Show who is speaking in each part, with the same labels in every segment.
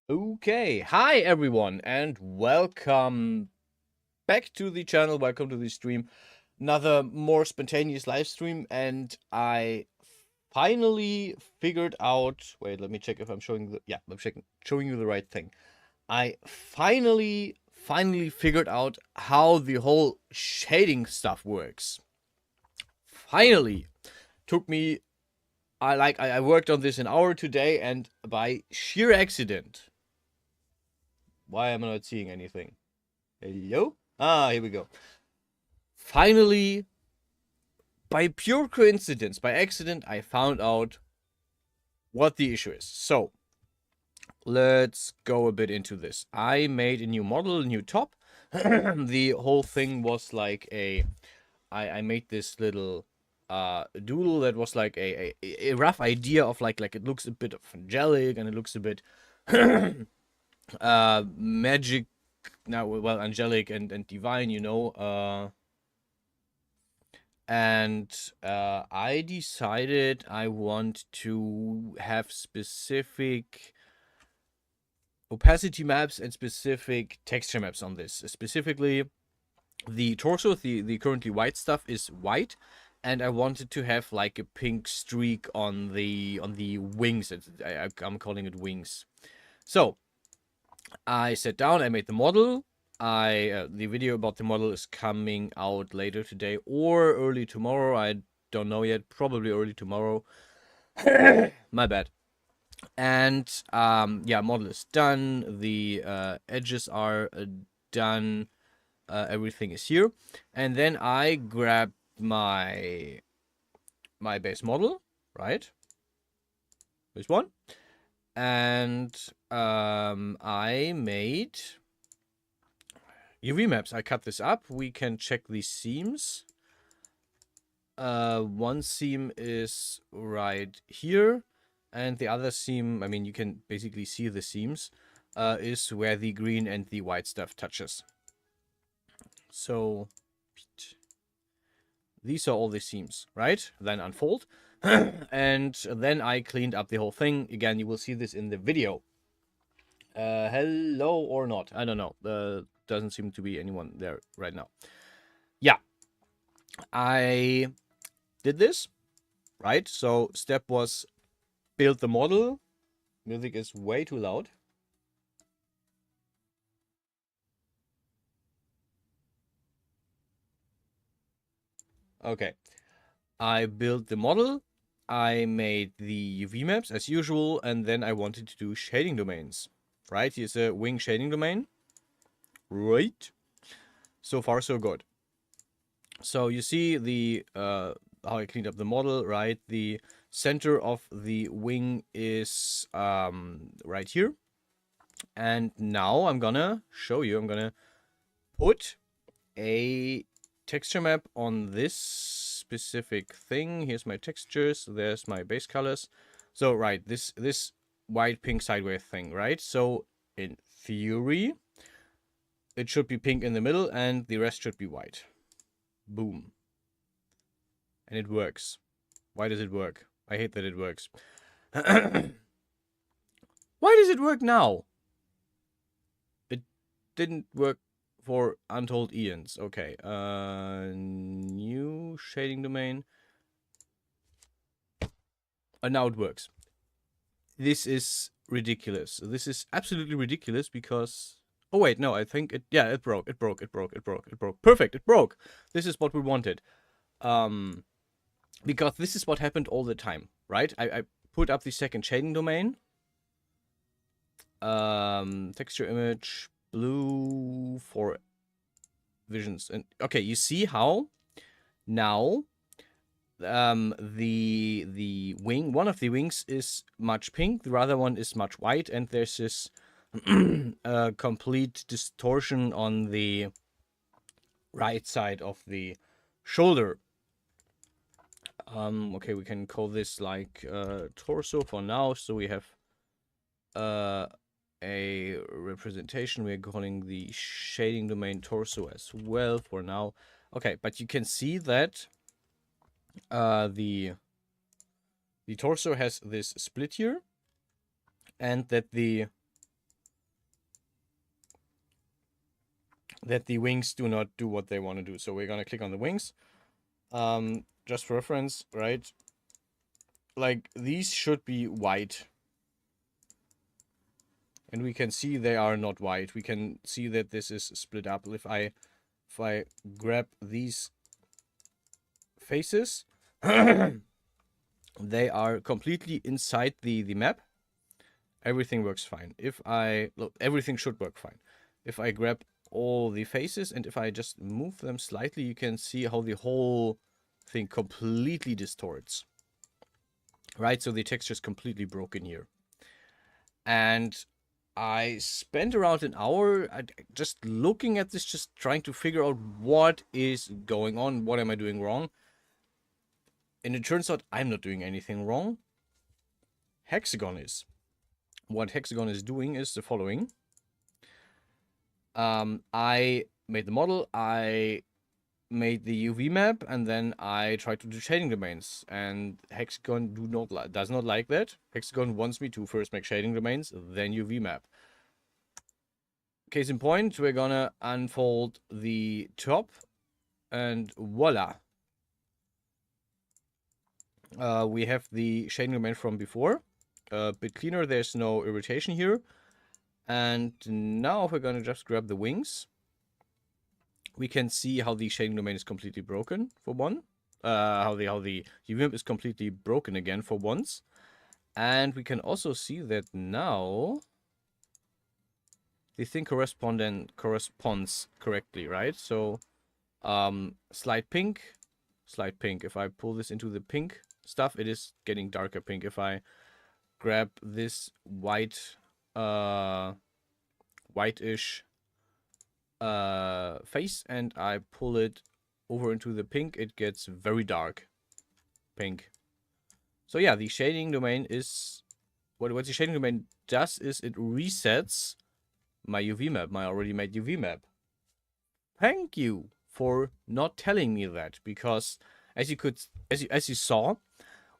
Speaker 1: Okay, hi everyone, and welcome back to the channel. Welcome to the stream. Another more spontaneous live stream, and I finally figured out. Wait, let me check if I'm showing the. Yeah, I'm showing you the right thing. I finally figured out how the whole shading stuff works. Finally, took me. I worked on this an hour today, and by sheer accident. Why am I not seeing anything? Hello? Ah, here we go. Finally, by pure coincidence, by accident, I found out what the issue is. So, let's go a bit into this. I made a new model, a new top. The whole thing was like I made this little doodle that was like a rough idea of like it looks a bit of angelic and it looks a bit magic now, well, angelic and divine, and I decided I want to have specific opacity maps and specific texture maps on this. Specifically, the torso, the currently white stuff is white, and I wanted to have like a pink streak on the wings. I'm calling it wings. So I sat down, I made the model. The video about the model is coming out later today or early tomorrow. I don't know yet. Probably early tomorrow. My bad. And yeah, model is done. The edges are done. Everything is here. And then I grabbed my base model, right? This one. And I made UV maps. I cut this up. We can check the seams. One seam is right here, and the other seam, I mean, you can basically see the seams, is where the green and the white stuff touches. So these are all the seams, right? Then unfold. And then I cleaned up the whole thing. Again, you will see this in the video. Hello or not? I don't know. Doesn't seem to be anyone there right now. Yeah, I did this, right? So step was build the model. Music is way too loud. Okay. I built the model. I made the UV maps as usual, and then I wanted to do shading domains. Right? Here's a wing shading domain. Right. So far, so good. So you see the how I cleaned up the model, right? The center of the wing is right here. And now I'm gonna show you. I'm gonna put a texture map on this specific thing. Here's my textures. There's my base colors. So right, this white pink sideways thing, right? So in theory, it should be pink in the middle and the rest should be white. Boom. And it works. Why does it work? I hate that it works. Why does it work now? It didn't work for untold eons. Okay. New shading domain. And now it works. This is ridiculous. This is absolutely ridiculous because... Oh, wait, no, I think it... Yeah, it broke. It broke. Perfect, it broke. This is what we wanted. Because this is what happened all the time, right? I put up the second shading domain. Texture image, blue for visions. And okay, you see how now the wing, one of the wings is much pink, the other one is much white, and there's this complete distortion on the right side of the shoulder. Okay, we can call this like torso for now. So we have a representation. We're calling the shading domain torso as well for now. Okay, but you can see that the torso has this split here, and that the that the wings do not do what they want to do. So we're gonna click on the wings. Just for reference, right? Like these should be white. And we can see they are not white. We can see that this is split up. If I grab these faces, they are completely inside the map. Everything works fine. If I look, everything should work fine. If I grab all the faces and if I just move them slightly, you can see how the whole thing completely distorts. Right, so the texture is completely broken here. And I spent around an hour just looking at this, just trying to figure out what is going on, what am I doing wrong. And it turns out I'm not doing anything wrong. Hexagon is. What Hexagon is doing is the following. I made the model, I made the UV map, and then I tried to do shading domains. And Hexagon does not like that. Hexagon wants me to first make shading domains, then UV map. Case in point, we're gonna unfold the top, and voila. We have the shading domain from before. A bit cleaner, there's no irritation here. And now if we're gonna just grab the wings, we can see how the shading domain is completely broken for one. How the UV map is completely broken again for once. And we can also see that now the thing corresponds correctly, right? So slight pink. If I pull this into the pink stuff, it is getting darker pink. If I grab this white whitish face and I pull it over into the pink, it gets very dark pink. So yeah, the shading domain is what the shading domain does is it resets my UV map, my already made UV map. Thank you for not telling me that, because as you saw,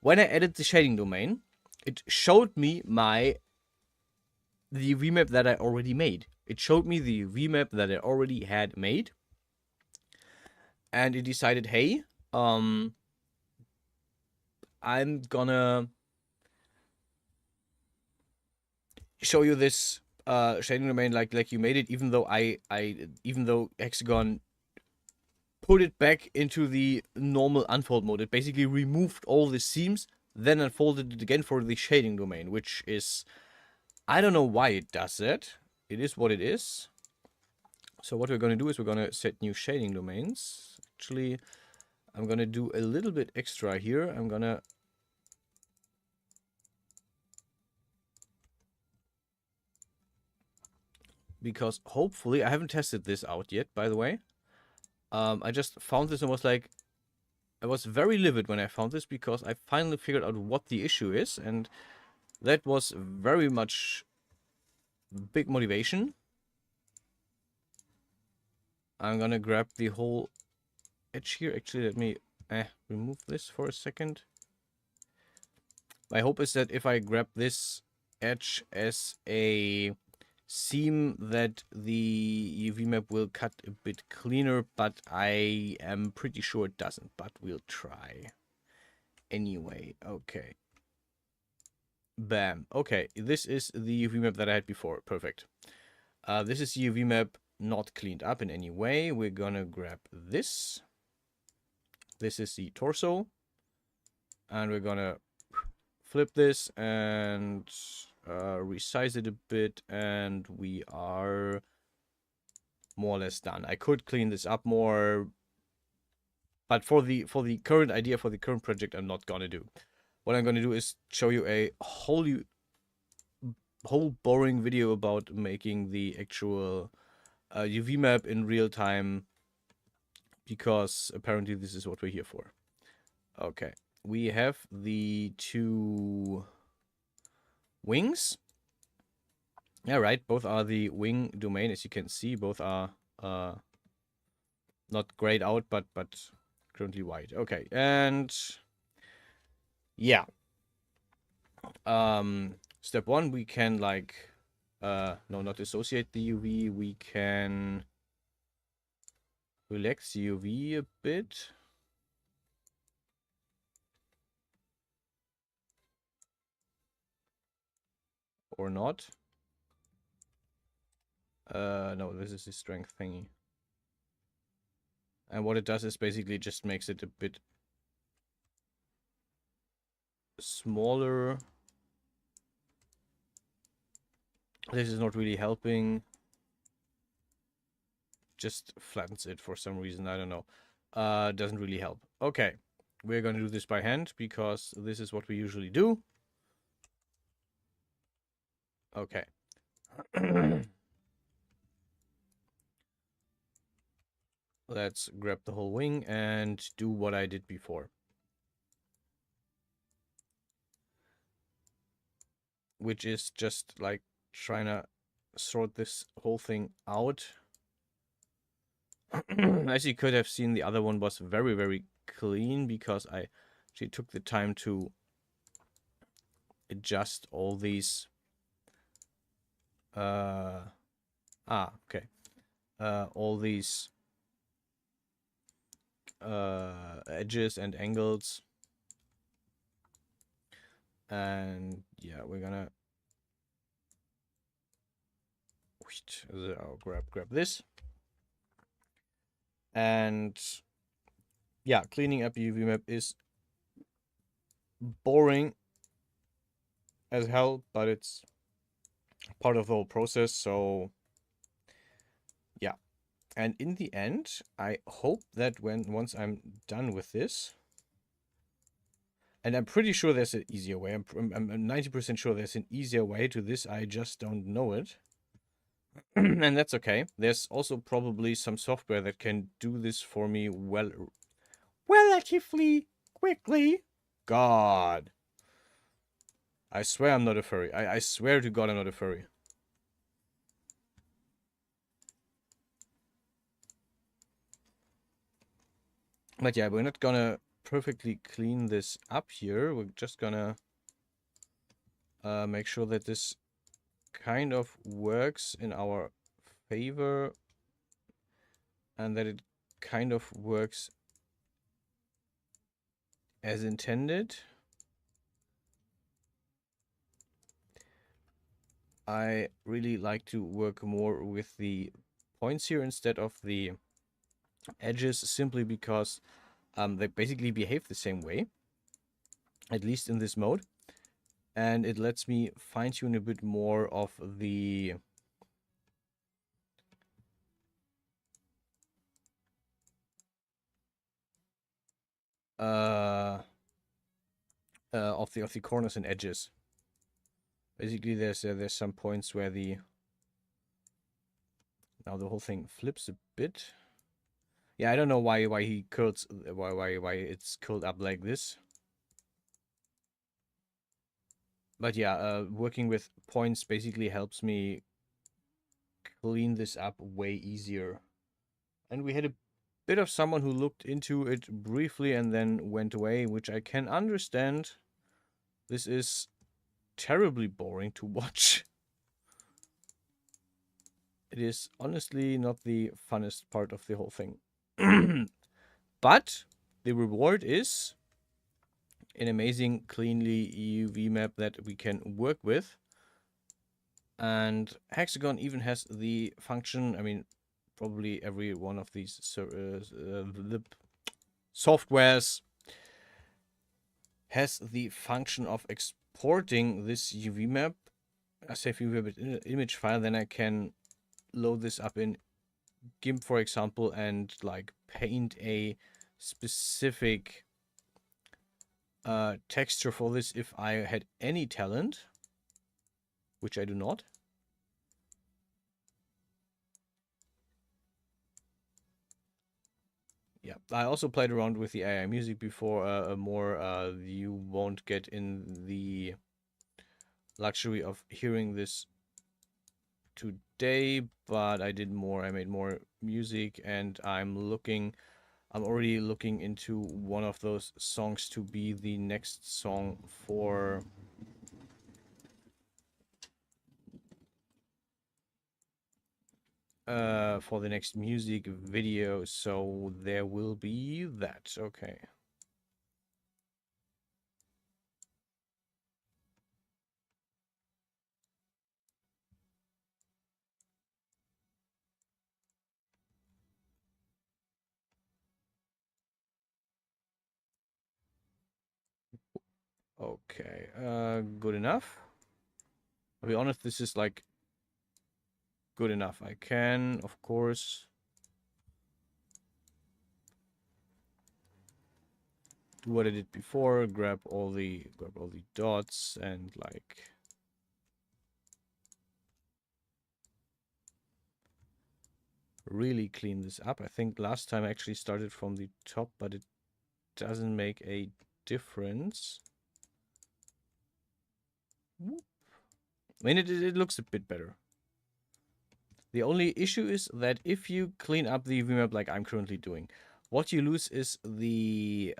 Speaker 1: when I added the shading domain, it showed me the UV map that I already made. It showed me the UV map that I already had made. And it decided, hey, I'm gonna show you this shading domain like you made it, even though even though Hexagon put it back into the normal unfold mode. It basically removed all the seams, then unfolded it again for the shading domain, which is, I don't know why it does that. It is what it is. So what we're going to do is we're going to set new shading domains. Actually, I'm going to do a little bit extra here. I'm going to because hopefully, I haven't tested this out yet, by the way. I just found this and was like, I was very livid when I found this because I finally figured out what the issue is, and that was very much big motivation. I'm gonna grab the whole edge here. Actually, let me remove this for a second. My hope is that if I grab this edge as a seam, that the UV map will cut a bit cleaner, but I am pretty sure it doesn't, but we'll try. Anyway, okay. Bam. Okay, this is the UV map that I had before. Perfect. This is the UV map not cleaned up in any way. We're gonna grab this. This is the torso. And we're gonna flip this and resize it a bit, and we are more or less done. I could clean this up more, but for the current idea, for the current project, I'm not gonna do. What I'm gonna do is show you a whole boring video about making the actual UV map in real time, because apparently this is what we're here for. Okay, we have the two wings. Yeah, right. Both are the wing domain, as you can see. Both are not grayed out, but currently white. Okay, and yeah. Step one, we can like no, not dissociate the UV. We can relax UV a bit. Or not. No, this is the strength thingy. And what it does is basically just makes it a bit smaller. This is not really helping. Just flattens it for some reason, I don't know. Doesn't really help. Okay, we're gonna do this by hand because this is what we usually do. Okay. Let's grab the whole wing and do what I did before. Which is just like trying to sort this whole thing out. As you could have seen, the other one was very, very clean because I actually took the time to adjust all these okay. All these edges and angles. And yeah, we're gonna I'll grab this. And yeah, cleaning up UV map is boring as hell, but it's part of the whole process. So yeah, and in the end, I hope that once I'm done with this, and I'm pretty sure there's an easier way. I'm 90% sure there's an easier way to this. I just don't know it. And that's okay. There's also probably some software that can do this for me relatively quickly. God. I swear I'm not a furry. I swear to God I'm not a furry. But yeah, we're not gonna perfectly clean this up here. We're just gonna make sure that this kind of works in our favor and that it kind of works as intended. I really like to work more with the points here instead of the edges, simply because they basically behave the same way, at least in this mode. And it lets me fine-tune a bit more of the of the corners and edges. Basically, there's some points where now the whole thing flips a bit. Yeah, I don't know why he curls why it's curled up like this. But yeah, working with points basically helps me clean this up way easier. And we had a bit of someone who looked into it briefly and then went away, which I can understand. This is terribly boring to watch. It is honestly not the funnest part of the whole thing. But the reward is an amazing, cleanly UV map that we can work with. And Hexagon even has the function, I mean, probably every one of these the softwares has the function of exporting this UV map as a UV image file. Then I can load this up in GIMP, for example, and like paint a specific texture for this if I had any talent, which I do not. Yeah, I also played around with the AI music before. You won't get in the luxury of hearing this today, but I did more. I made more music, and I'm already looking into one of those songs to be the next song for for the next music video, so there will be that. Okay. Okay, good enough. I'll be honest, this is like good enough. I can, of course, do what I did before, grab all the dots and like really clean this up. I think last time I actually started from the top, but it doesn't make a difference. Whoop. I mean, it looks a bit better. The only issue is that if you clean up the UV map like I'm currently doing, what you lose is the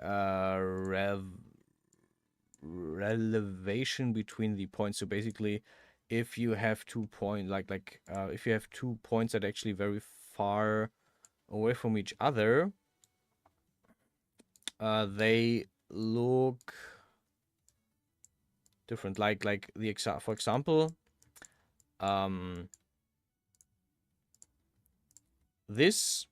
Speaker 1: relevation between the points. So basically, if you have if you have 2 points that are actually very far away from each other, they look different. Like the for example, this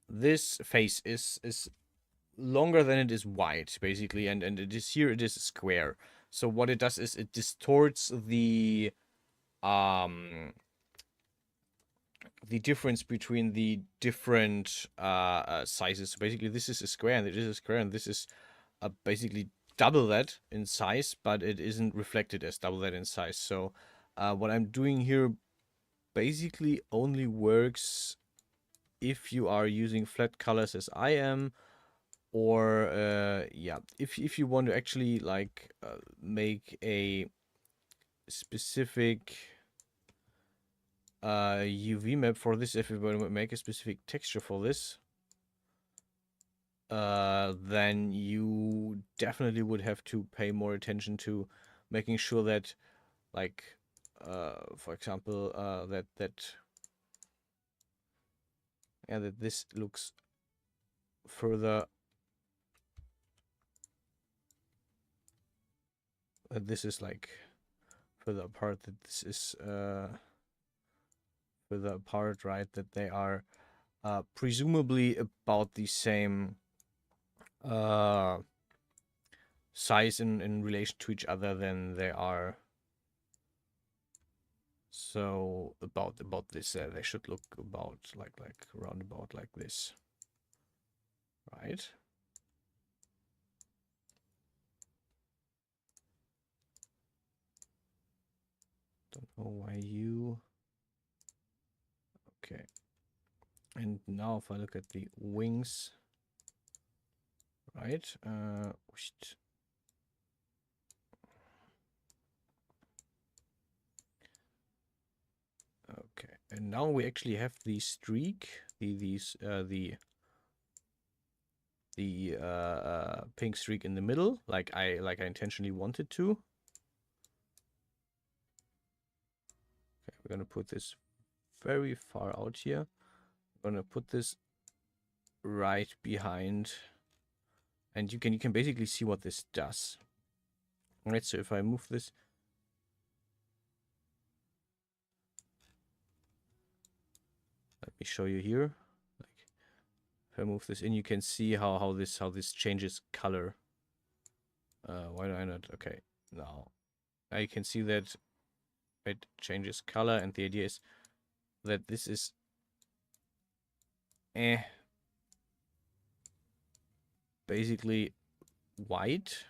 Speaker 1: this face is longer than it is wide, basically, and it is here, it is square. So what it does is it distorts the difference between the different sizes. So basically, this is a square and it is a square, and this is basically double that in size, but it isn't reflected as double that in size. So what I'm doing here basically only works if you are using flat colors as I am, or yeah, if you want to actually like make a specific UV map for this, if you want to make a specific texture for this, then you definitely would have to pay more attention to making sure that, like, for example, that this looks further. That this is like further apart. That this is further apart, right? That they are presumably about the same size in relation to each other than they are. So about this, they should look about like roundabout like this, right? Don't know why you. Okay. And now if I look at the wings, right? Okay, and now we actually have the streak, the pink streak in the middle, like I intentionally wanted to. Okay, we're gonna put this very far out here. I'm gonna put this right behind, and you can basically see what this does. All right, so if I move this, let me show you here. Like, if I move this in, you can see how this changes color. Why do I not? Okay, now you can see that it changes color, and the idea is that this is basically white,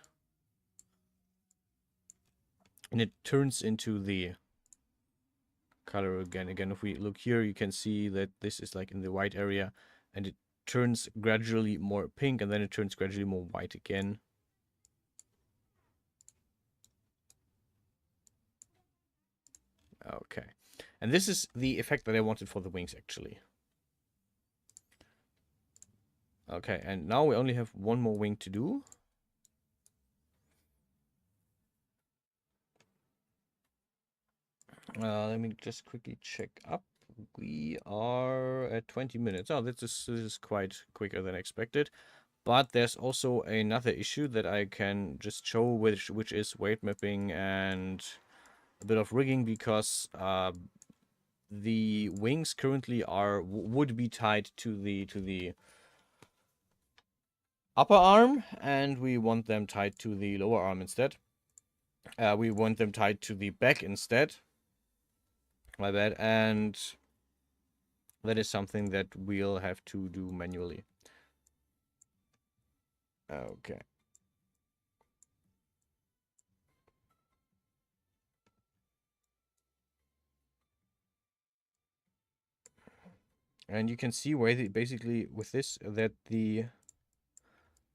Speaker 1: and it turns into the color again. If we look here, you can see that this is like in the white area, and it turns gradually more pink, and then it turns gradually more white again. Okay, and this is the effect that I wanted for the wings, actually. Okay, and now we only have one more wing to do. Let me just quickly check up. We are at 20 minutes. Oh, this is quite quicker than expected. But there's also another issue that I can just show, which is weight mapping and a bit of rigging, because the wings currently would be tied to the upper arm, and we want them tied to the lower arm instead. We want them tied to the back instead. My bad. And that is something that we'll have to do manually. Okay. And you can see where basically with this that the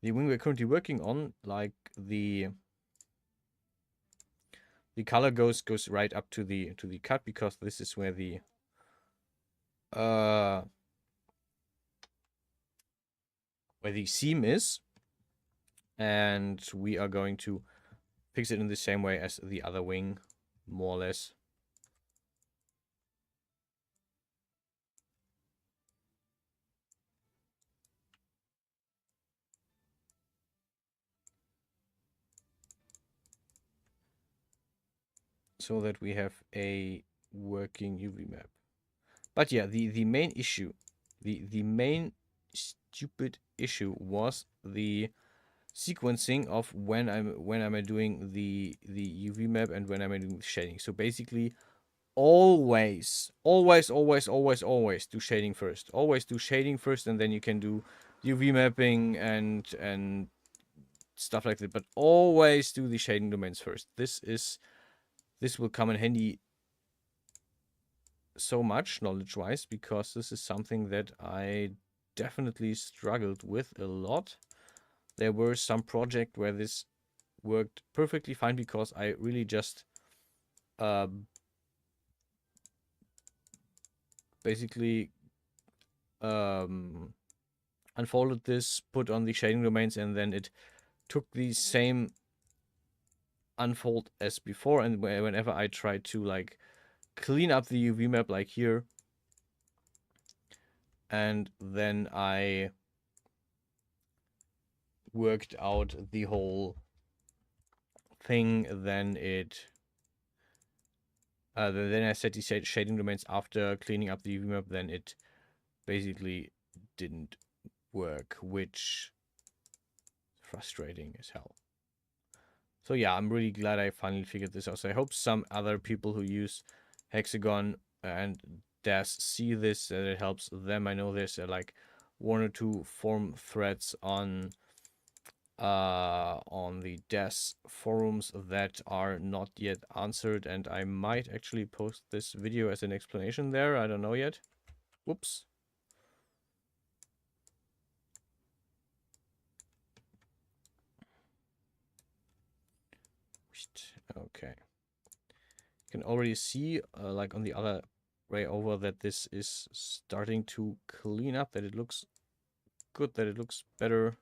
Speaker 1: wing we're currently working on, like the color goes right up to the cut, because this is where the seam is, and we are going to fix it in the same way as the other wing, more or less. So that we have a working UV map. But yeah, the main issue, the main stupid issue was the sequencing of when I'm doing the UV map and when I'm doing the shading. So basically, always do shading first. Always do shading first, and then you can do UV mapping and stuff like that. But always do the shading domains first. This will come in handy so much knowledge-wise, because this is something that I definitely struggled with a lot. There were some projects where this worked perfectly fine, because I really just basically unfolded this, put on the shading domains, and then it took the same unfold as before. And whenever I tried to like clean up the UV map, like here, and then I worked out the whole thing, then then I set the shading domains after cleaning up the UV map, then it basically didn't work, which is frustrating as hell. So yeah, I'm really glad I finally figured this out. So I hope some other people who use Hexagon and DAS see this, and it helps them. I know there's like 1 or 2 forum threads on the DAS forums that are not yet answered, and I might actually post this video as an explanation there. I don't know yet. Whoops. Okay. You can already see, like on the other way over, that this is starting to clean up, that it looks good, that it looks better.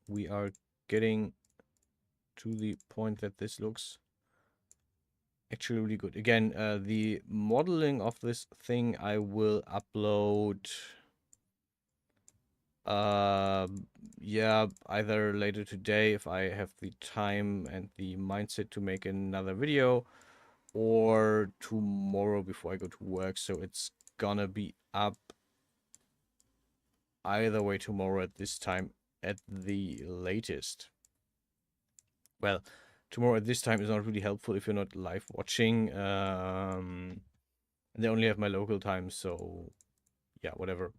Speaker 1: We are getting to the point that this looks actually really good. Again, the modeling of this thing I will upload, yeah, either later today if I have the time and the mindset to make another video, or tomorrow before I go to work. So it's gonna be up either way tomorrow at this time at the latest. Well, tomorrow at this time is not really helpful if you're not live watching. They only have my local time, so yeah, whatever.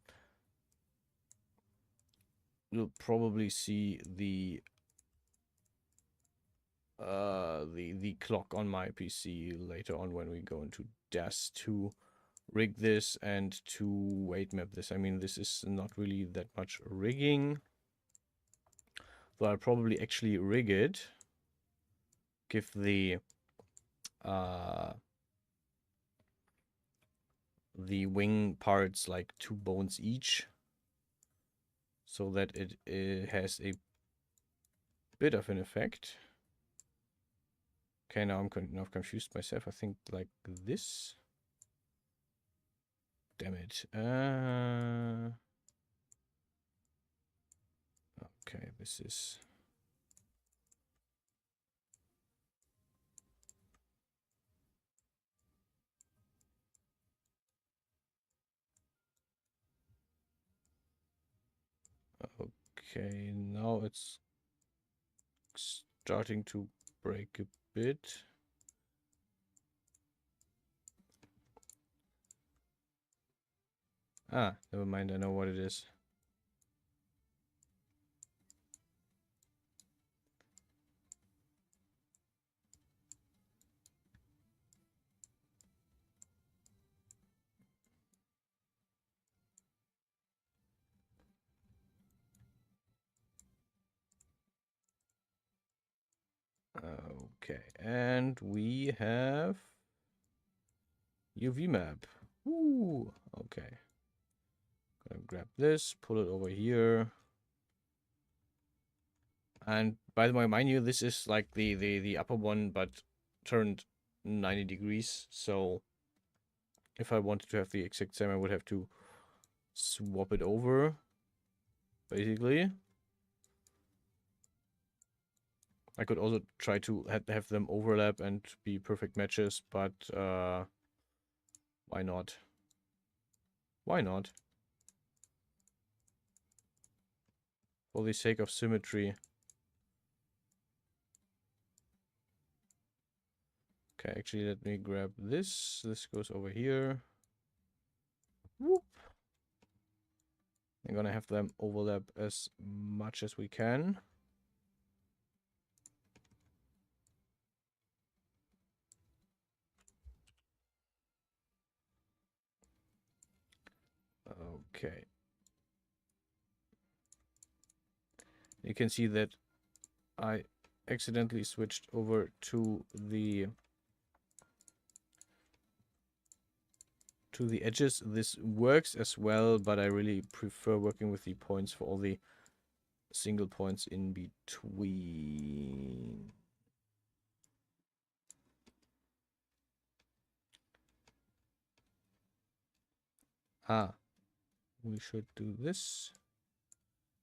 Speaker 1: You'll probably see the clock on my PC later on when we go into DAS to rig this and to weight map this. I mean, this is not really that much rigging, so I'll probably actually rig it, give the wing parts like 2 bones each, so that it has a bit of an effect. Okay, now I've confused myself. I think like this. Damn it. Okay, this is... Okay, now it's starting to break a bit. Ah, never mind, I know what it is. Okay, and we have UV map. Ooh, okay. Gonna grab this, pull it over here. And by the way, mind you, this is like the upper one, but turned 90 degrees. So if I wanted to have the exact same, I would have to swap it over, basically. I could also try to have them overlap and be perfect matches, but why not? Why not? For the sake of symmetry. Okay, actually, let me grab this. This goes over here. Whoop. I'm gonna have them overlap as much as we can. Okay. You can see that I accidentally switched over to the edges. This works as well, but I really prefer working with the points for all the single points in between. Ah, we should do this.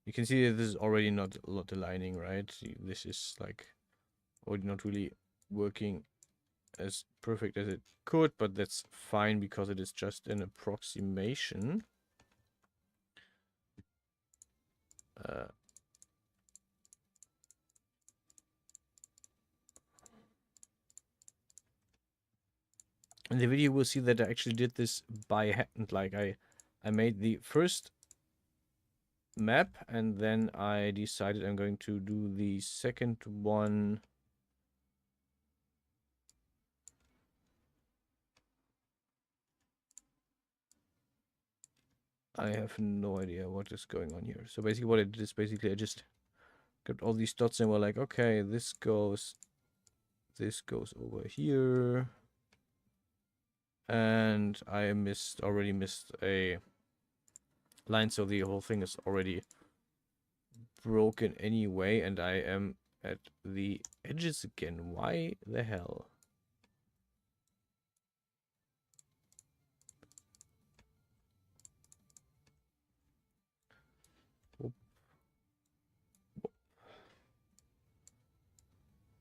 Speaker 1: You can see that this is already not aligning, right? This is like already not really working as perfect as it could, but that's fine because it is just an approximation. In the video, we'll see that I actually did this by hand. Like I made the first map, and then I decided I'm going to do the second one. I have no idea what is going on here. So basically what I did is basically I just got all these dots and we're like, okay, this goes over here. And I already missed a line, so the whole thing is already broken anyway, and I am at the edges again. Why the hell?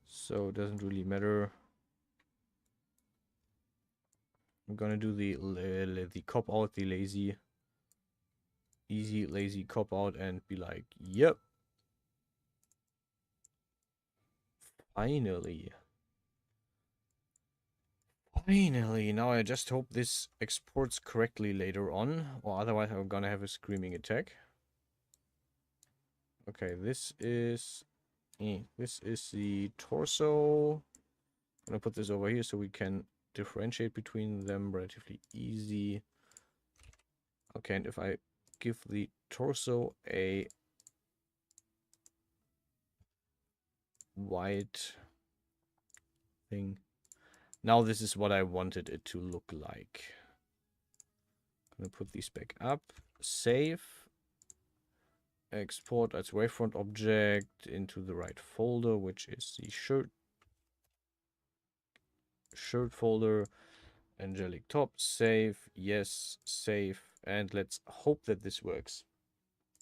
Speaker 1: So it doesn't really matter. I'm gonna do the cop out, the easy lazy cop out, and be like, yep, finally. Finally, now I just hope this exports correctly later on, or otherwise I'm gonna have a screaming attack. Okay, this is the torso. I'm gonna put this over here so we can differentiate between them relatively easy. Okay, and if I give the torso a white thing, now this is what I wanted it to look like. I'm gonna put these back up, save, export as wavefront object into the right folder, which is the shirt folder. Angelic top, save, yes, save, and let's hope that this works.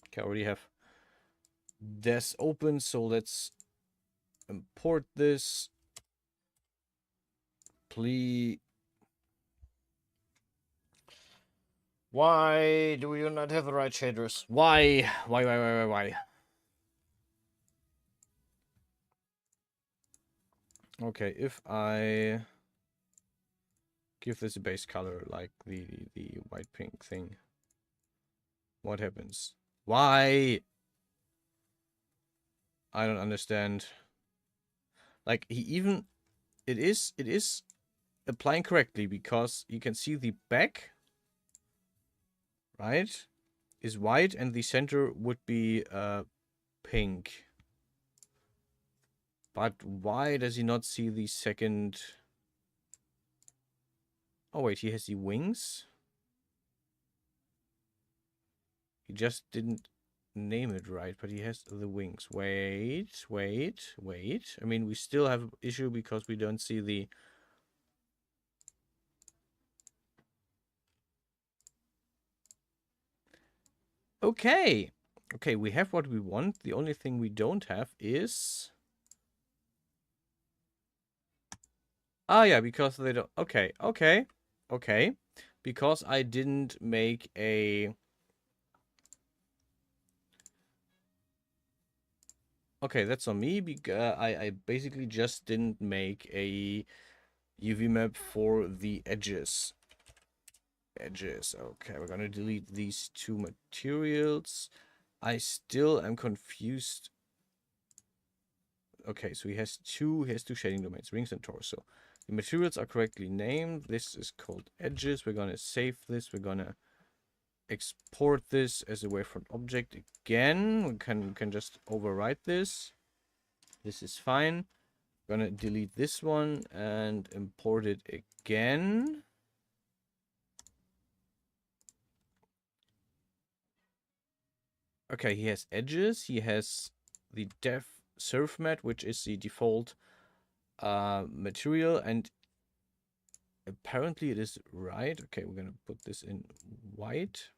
Speaker 1: Okay, I already have this open, so let's import this. Please. Why do you not have the right shaders? Why? Why? Okay, if I give this a base color like the white pink thing, what happens? Why? I don't understand. Like it is applying correctly because you can see the back, right, is white and the center would be pink. But why does he not see the second? Oh wait, he has the wings. He just didn't name it right, but he has the wings. Wait. I mean, we still have an issue because we don't see the... Okay. Okay, we have what we want. The only thing we don't have is... Ah, yeah, because they don't... Okay. Because I didn't make a... Okay, that's on me. I basically just didn't make a UV map for the edges. Okay, we're gonna delete these two materials. I still am confused. Okay, so he has two shading domains, rings and torso. The materials are correctly named. This is called edges. We're gonna save this. We're gonna export this as a wavefront object again. We can just overwrite this. This is fine. Gonna delete this one and import it again. Okay, he has edges. He has the def surf mat, which is the default material, and apparently it is right. Okay, we're gonna put this in white.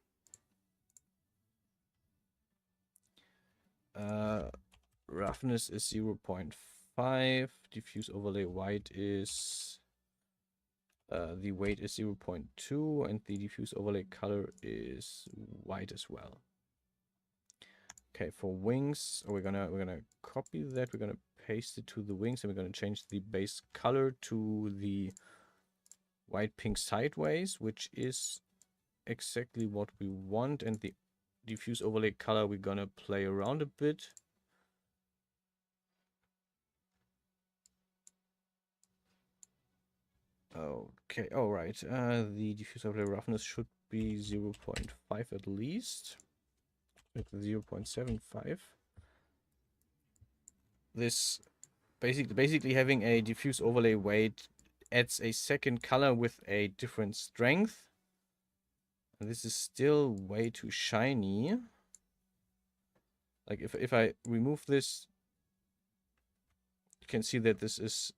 Speaker 1: Roughness is 0.5. Diffuse overlay white is the weight is 0.2, and the diffuse overlay color is white as well. Okay, for wings, we're gonna copy that. We're gonna paste it to the wings, and we're gonna change the base color to the white pink sideways, which is exactly what we want. And the diffuse overlay color, we're gonna play around a bit. Okay, all right. The diffuse overlay roughness should be 0.5 at least. 0.75. This basically having a diffuse overlay weight adds a second color with a different strength. And this is still way too shiny. Like if I remove this, you can see that this is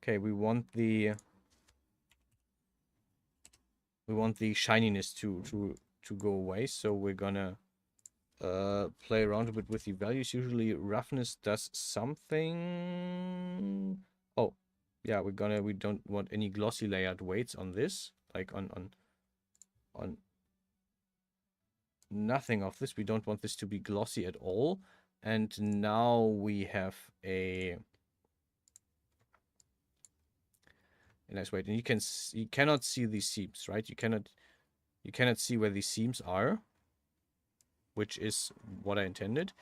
Speaker 1: okay. We want the shininess to go away, so we're gonna play around a bit with the values. Usually roughness does something. Oh yeah, we don't want any glossy layered weights on this, like on nothing of this. We don't want this to be glossy at all. And now we have a nice weight, and you cannot see these seams, right? You cannot see where these seams are, which is what I intended.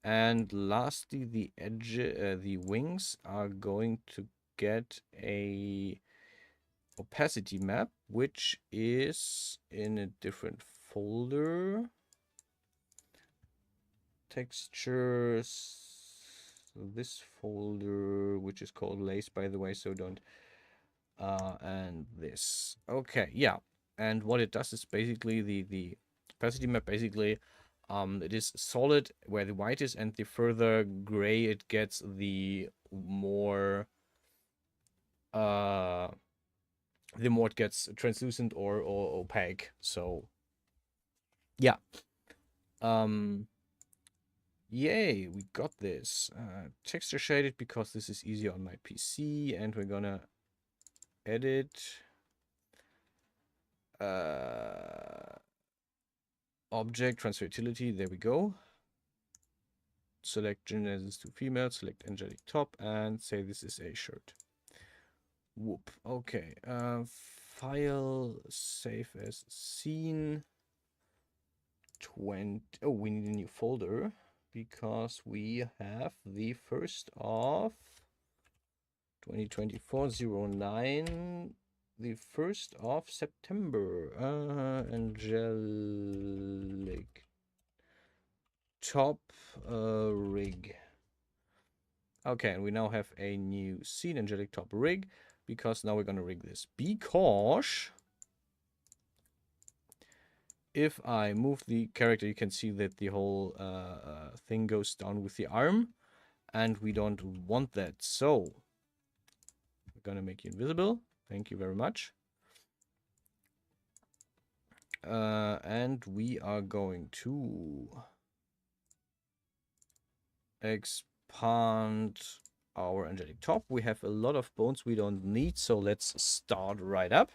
Speaker 1: And lastly, the edge, the wings are going to get a opacity map, which is in a different folder. Textures, this folder, which is called lace, by the way, so don't and this. Okay, yeah. And what it does is basically the opacity map, basically, it is solid where the white is, and the further gray it gets, the more it gets translucent or opaque. So yeah. Yay, we got this. Texture shaded because this is easier on my PC, and we're gonna edit object transfer utility. There we go. Select genesis to female, select angelic top, and say this is a shirt. Whoop. Okay. File save as scene 20. Oh, we need a new folder because we have the 1st of 2024-09, the 1st of September. Angelic top rig. Okay, and we now have a new scene, angelic top rig, because now we're gonna rig this. Because if I move the character, you can see that the whole thing goes down with the arm, and we don't want that. So we're gonna make you invisible. Thank you very much. And we are going to expand our angelic top. We have a lot of bones we don't need, so let's start right up.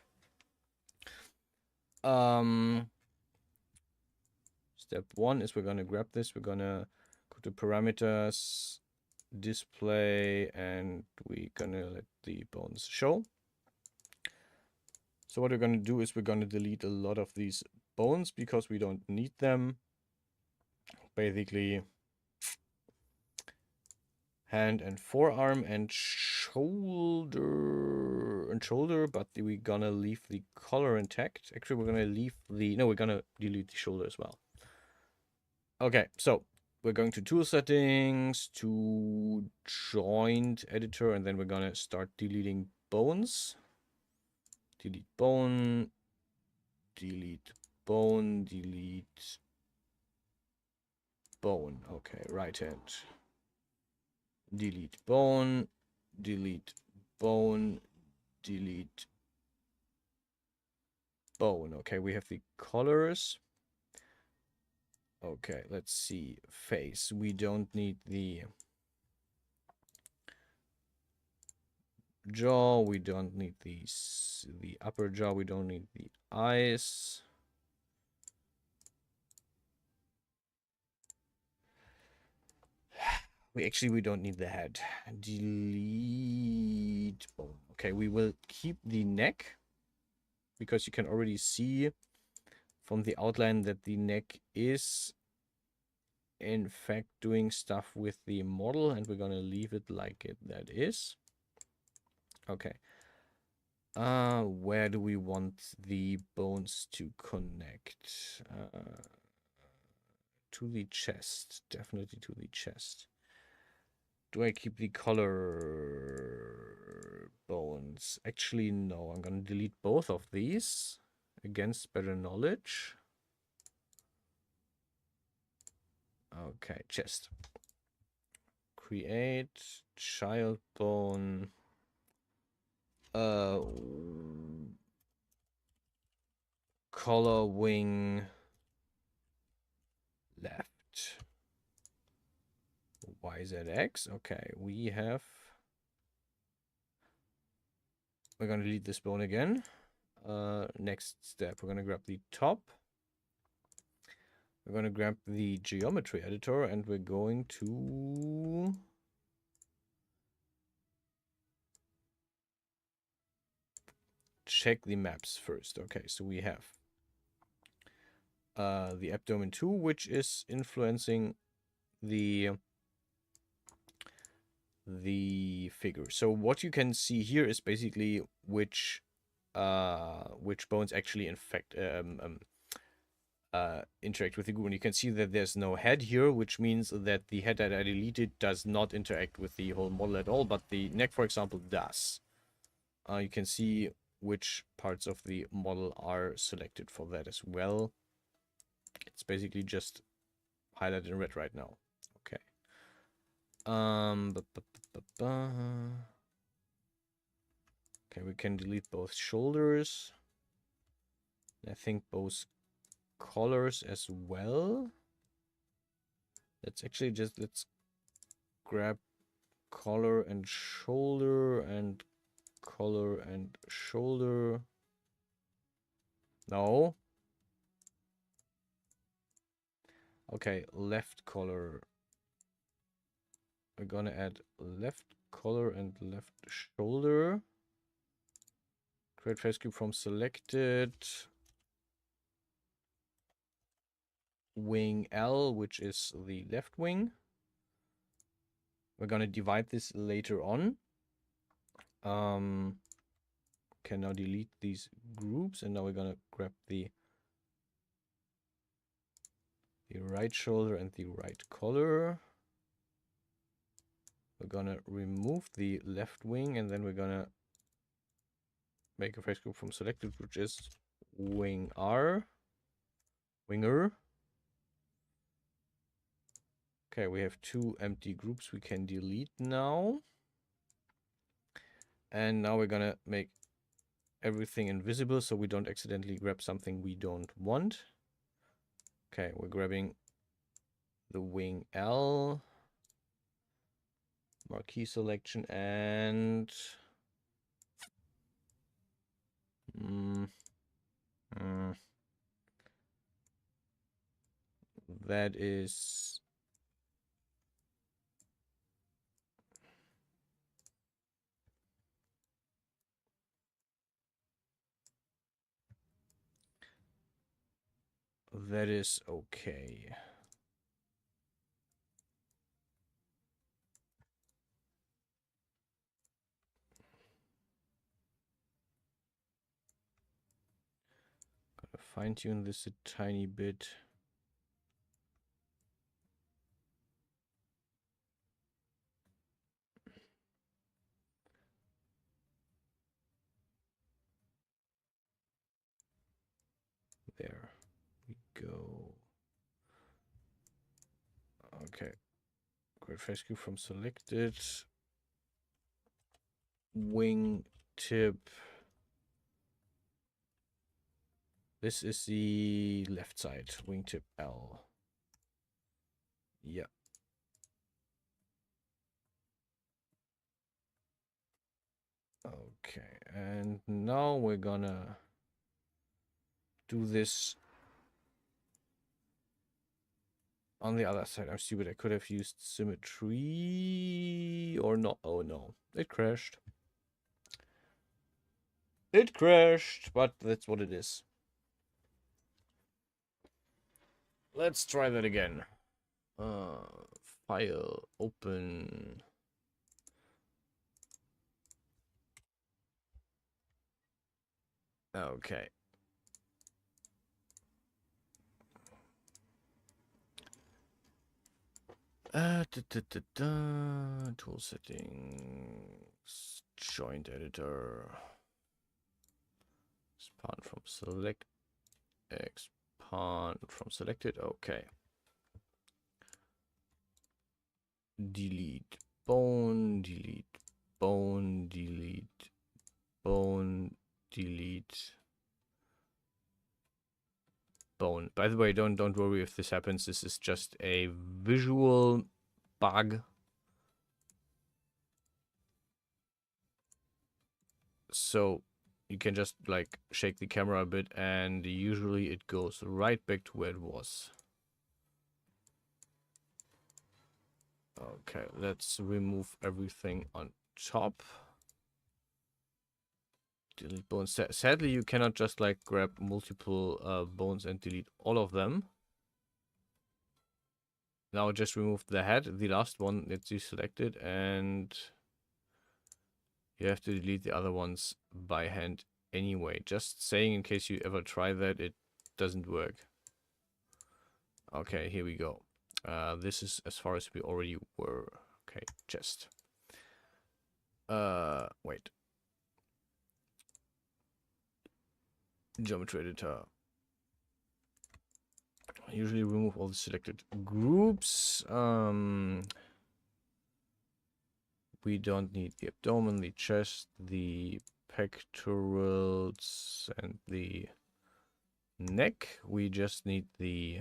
Speaker 1: Step 1 is we're gonna grab this. We're gonna go to parameters, display, and we're gonna let the bones show. So what we're gonna do is we're gonna delete a lot of these bones because we don't need them. Basically, hand and forearm and shoulder, but we're gonna leave the collar intact. Actually, we're gonna leave the, no, we're gonna delete the shoulder as well. Okay, so we're going to tool settings, to joint editor, and then we're gonna start deleting bones. Delete bone, delete bone, delete bone. Okay, right hand. Delete bone, delete bone, delete bone. Okay, we have the colors. Okay, let's see. Face. We don't need the jaw. We don't need the upper jaw. We don't need the eyes. We don't need the head. Delete bone. Okay, we will keep the neck because you can already see from the outline that the neck is in fact doing stuff with the model, and we're gonna leave it like that is. Okay. Where do we want the bones to connect? To the chest. Definitely to the chest. Do I keep the collar bones? Actually, no. I'm gonna delete both of these against better knowledge. Okay, chest. Create child bone. Collar wing left. YZX. Okay, we're gonna delete this bone again. Next step, we're gonna grab the top. We're gonna grab the geometry editor, and we're going to check the maps first. Okay, so we have the abdomen 2, which is influencing the figure. So what you can see here is basically which bones actually interact with the group. And you can see that there's no head here, which means that the head that I deleted does not interact with the whole model at all, but the neck, for example, does. You can see which parts of the model are selected for that as well. It's basically just highlighted in red right now. Okay. Okay, we can delete both shoulders. I think both collars as well. Let's actually just, let's grab collar and shoulder and collar and shoulder. No. Okay, left collar. We're gonna add left collar and left shoulder. Create face group from selected. Wing L, which is the left wing. We're gonna divide this later on. Can now delete these groups, and now we're gonna grab the right shoulder and the right collar. We're gonna remove the left wing, and then we're gonna make a face group from selected, which is wing R. Winger. Okay, we have 2 empty groups we can delete now. And now we're gonna make everything invisible so we don't accidentally grab something we don't want. Okay, we're grabbing the wing L. Marquee selection and... that is... that is okay. Gotta fine-tune this a tiny bit. There we go. Okay. Great face group from selected. Wing tip. This is the left side. Wingtip L. Yeah. Okay, and now we're gonna do this on the other side. I'm stupid. I could have used symmetry or not. Oh no, it crashed. It crashed, but that's what it is. Let's try that again. File, open. Okay. Tool settings, joint editor, expand from select, expand from selected. Okay. Delete bone, delete bone, delete bone, delete bone. By the way, don't worry if this happens. This is just a visual bug. So you can just like shake the camera a bit and usually it goes right back to where it was. Okay, let's remove everything on top. Delete bones. Sadly, you cannot just like grab multiple bones and delete all of them. Now just remove the head, the last one that you selected, and you have to delete the other ones by hand anyway. Just saying in case you ever try that, it doesn't work. Okay, here we go. This is as far as we already were. Okay, chest. Wait. Geometry editor. Usually remove all the selected groups. We don't need the abdomen, the chest, the pectorals, and the neck. We just need the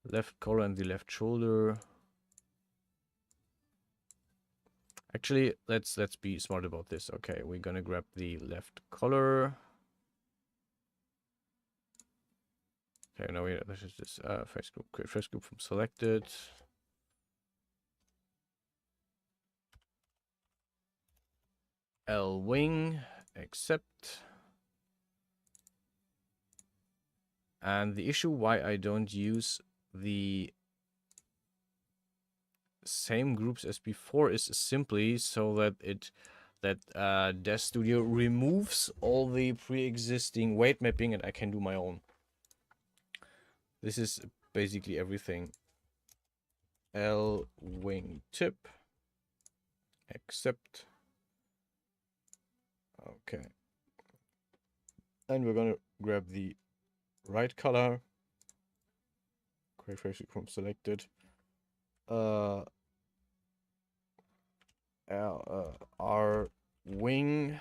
Speaker 1: left collar and the left shoulder. Actually, let's be smart about this. Okay, we're gonna grab the left collar. Okay, now this is this face group. Create face group from selected. L wing, accept. And the issue why I don't use the same groups as before is simply so that Desk Studio removes all the pre-existing weight mapping and I can do my own. This is basically everything. L wing tip, accept. Okay. And we're gonna grab the right color. Create face group from selected. R wing.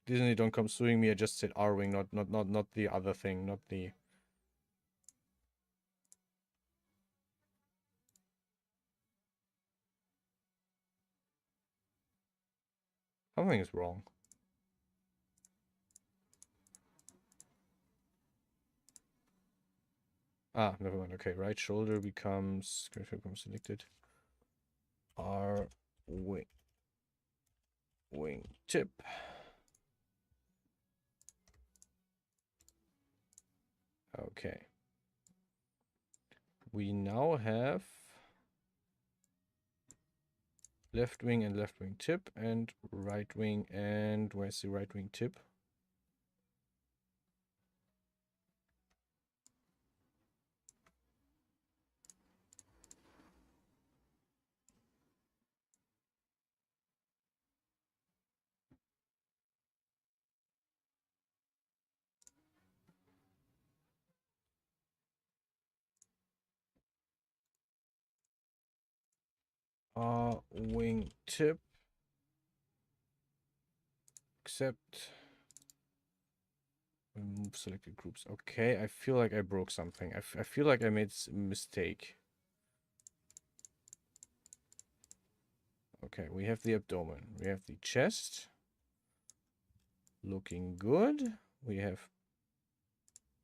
Speaker 1: Disney, don't come suing me. I just said R wing, not the other thing, not the. Something is wrong. Ah, never mind. Okay, right shoulder becomes selected. R wing tip. Okay. We now have left wing and left wing tip and right wing, and where's the right wing tip? Wing tip. Accept. Remove selected groups. Okay, I feel like I broke something. I feel like I made a mistake. Okay, we have the abdomen. We have the chest. Looking good. We have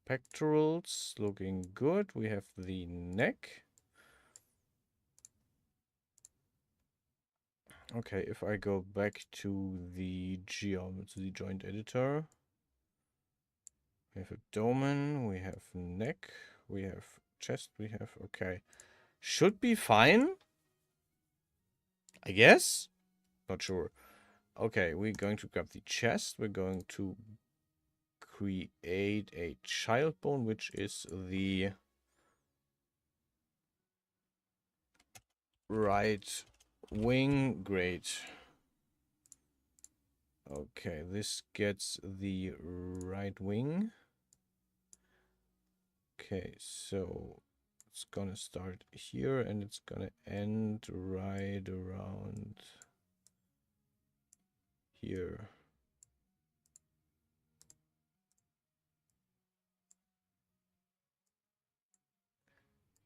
Speaker 1: pectorals. Looking good. We have the neck. Okay, if I go back to the joint editor, we have abdomen, we have neck, we have chest, we have, okay. Should be fine, I guess? Not sure. Okay, we're going to grab the chest, we're going to create a child bone, which is the right wing. Great. Okay, this gets the right wing. Okay, so it's gonna start here and it's gonna end right around here.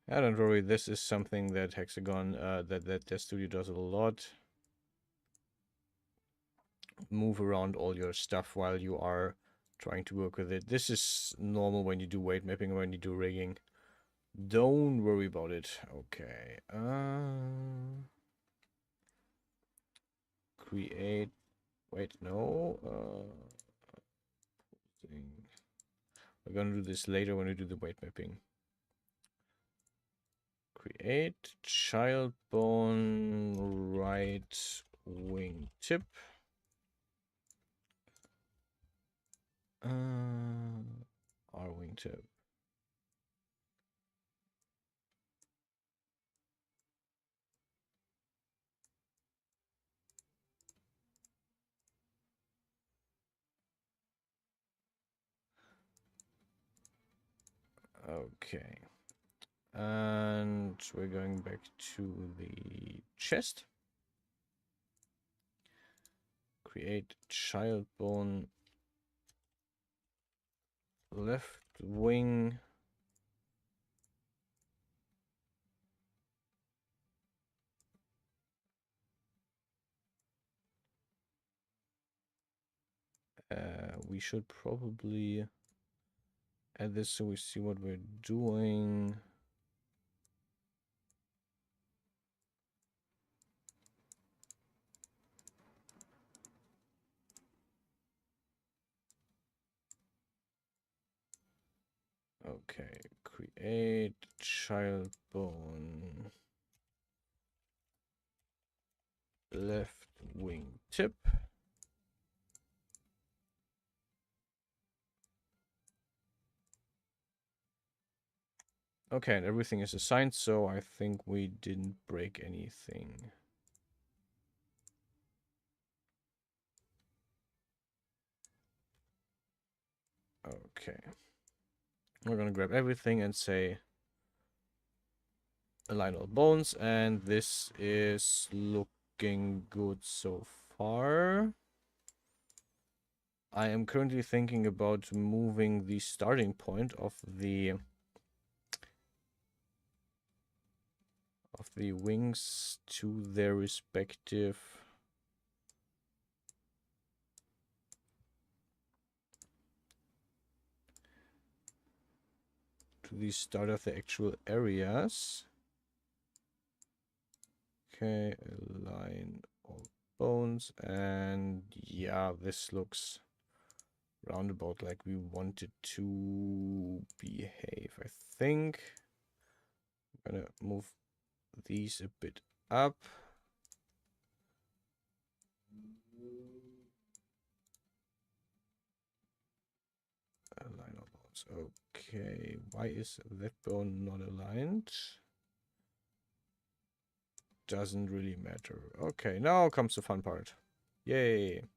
Speaker 1: Don't worry, this is something that Hexagon, that studio does a lot. Move around all your stuff while you are trying to work with it. This is normal when you do weight mapping or when you do rigging. Don't worry about it. Okay. Create. Wait, no. We're gonna do this later when we do the weight mapping. Create child bone right wing tip. R wing tip. Okay. And we're going back to the chest. Create child bone. Left wing. We should probably add this so we see what we're doing. Okay, create child bone. Left wing tip. Okay, and everything is assigned, so I think we didn't break anything. Okay. We're gonna grab everything and say align all bones, and this is looking good so far. I am currently thinking about moving the starting point of the wings to their respective start of the actual areas. Okay, align all bones, and yeah, this looks roundabout like we want it to behave. I think I'm gonna move these a bit up. Align all bones. Okay, why is that bone not aligned? Doesn't really matter. Okay, now comes the fun part. Yay.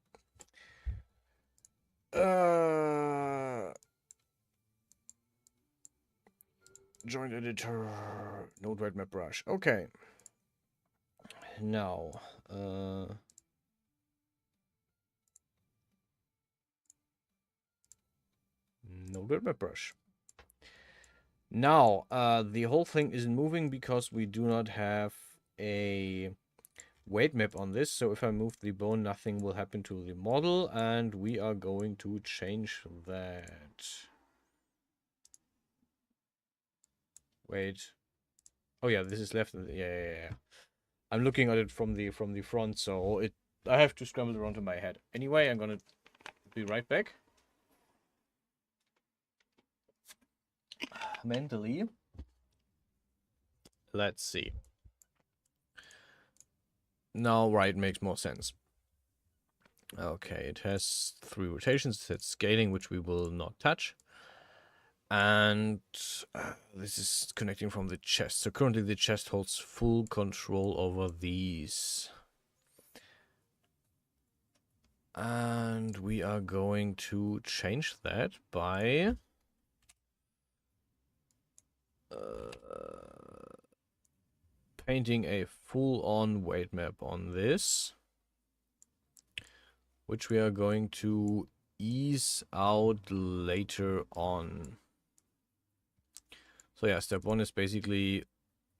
Speaker 1: Joint editor, node red map brush. Okay. Now, node red map brush. Now, the whole thing isn't moving because we do not have a weight map on this. So if I move the bone, nothing will happen to the model, and we are going to change that. Wait. Oh yeah, this is left. Yeah. I'm looking at it from the front, so I have to scramble it around in my head. Anyway, I'm gonna be right back. Mentally, let's see. Now, right, makes more sense. Okay, it has 3 rotations. It has scaling, which we will not touch. And this is connecting from the chest. So currently the chest holds full control over these. And we are going to change that by painting a full-on weight map on this, which we are going to ease out later on. So yeah, step 1 is basically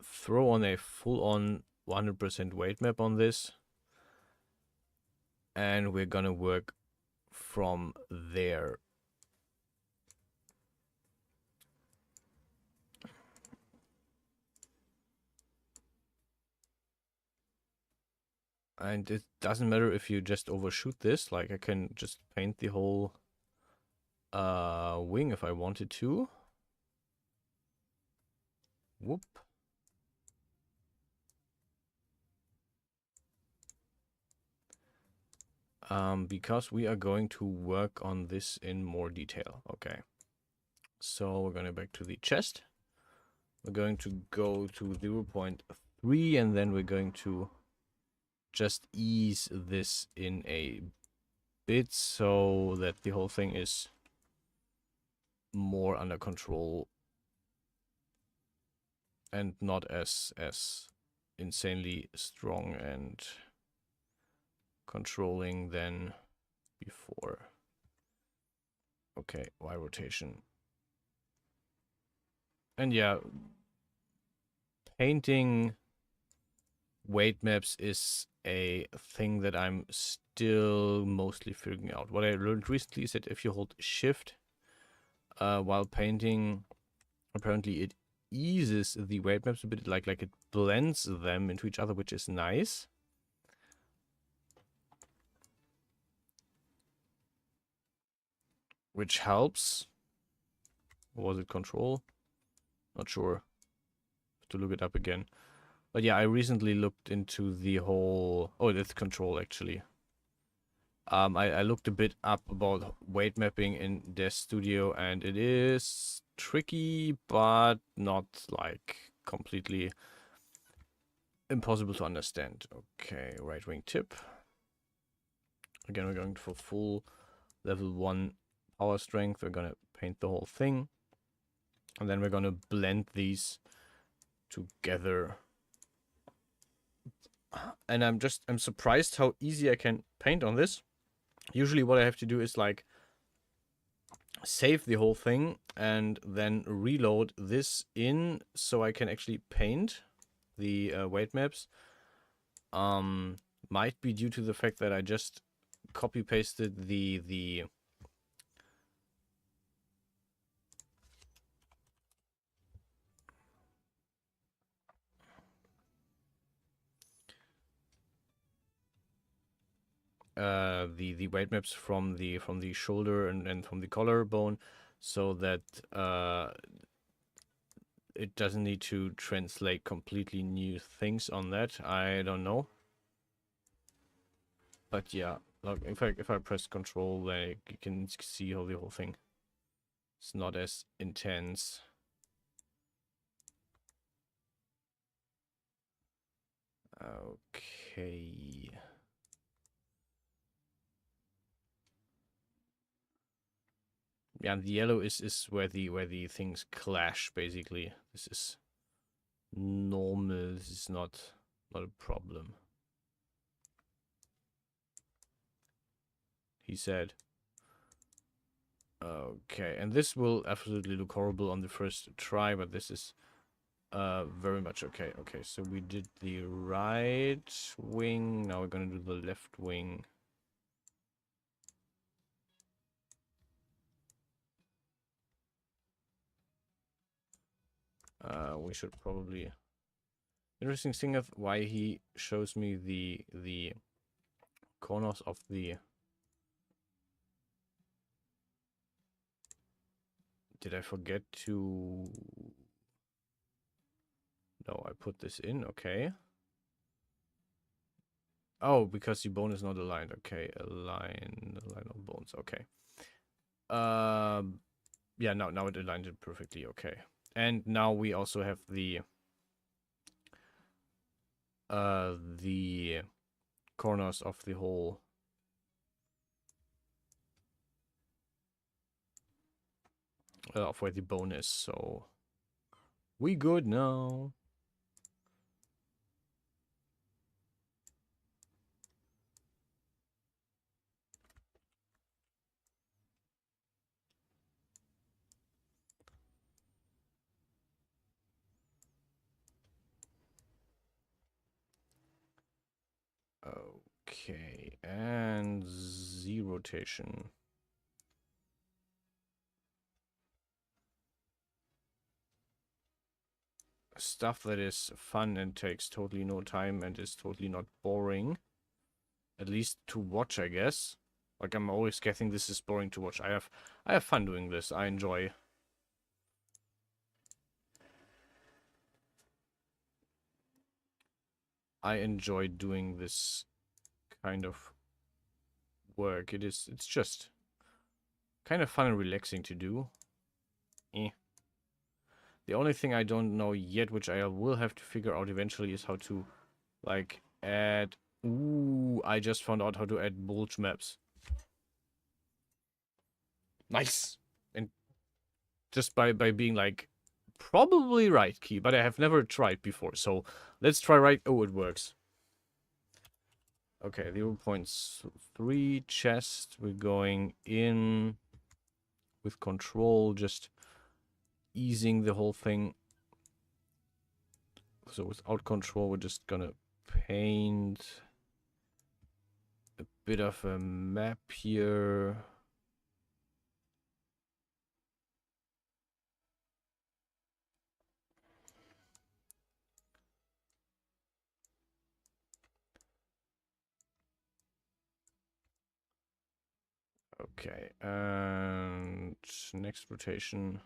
Speaker 1: throw on a full-on 100% weight map on this, and we're gonna work from there. And it doesn't matter if you just overshoot this, like I can just paint the whole wing if I wanted to. Whoop. Because we are going to work on this in more detail. Okay. So we're going back to the chest. We're going to go to 0.3, and then we're going to just ease this in a bit so that the whole thing is more under control and not as insanely strong and controlling than before. Okay, Y rotation. And yeah, painting weight maps is a thing that I'm still mostly figuring out. What I learned recently is that if you hold shift while painting, apparently it eases the weight maps a bit, like it blends them into each other, which is nice. Which helps. Or was it control? Not sure. Have to look it up again. But yeah, I recently looked into the whole... Oh, that's control, actually. I looked a bit up about weight mapping in Dev Studio, and it is tricky, but not, like, completely impossible to understand. Okay, right wing tip. Again, we're going for full level 1 power strength. We're going to paint the whole thing. And then we're going to blend these together. And I'm surprised how easy I can paint on this. Usually what I have to do is like save the whole thing and then reload this in so I can actually paint the weight maps. Might be due to the fact that I just copy pasted the weight maps from the shoulder and from the collarbone, so that it doesn't need to translate completely new things on that. I don't know, but yeah, look, if I press control, like you can see how the whole thing is not as intense. Okay. Yeah, and the yellow is where the things clash, basically. This is normal. This is not a problem. He said. Okay, and this will absolutely look horrible on the first try, but this is very much okay. Okay, so we did the right wing. Now we're gonna do the left wing. We should probably... Interesting thing of why he shows me the corners of the... Did I forget to... No, I put this in, okay. Oh, because the bone is not aligned. Okay, align all bones, okay. Yeah, now it aligned it perfectly, okay. And now we also have the corners of the whole of where the bone is, so we good now. Okay, and Z rotation. Stuff that is fun and takes totally no time and is totally not boring. At least to watch, I guess. Like, I'm always guessing this is boring to watch. I have fun doing this. I enjoy. I enjoy doing this kind of work. It's just kind of fun and relaxing to do. Eh. The only thing I don't know yet, which I will have to figure out eventually, is how to, like, add... Ooh, I just found out how to add bulge maps. Nice! And just by being, like, probably right key, but I have never tried before. So let's try right. Oh, it works. Okay, 0.3 chest. We're going in with control, just easing the whole thing. So without control, we're just gonna paint a bit of a map here. Okay, and next rotation.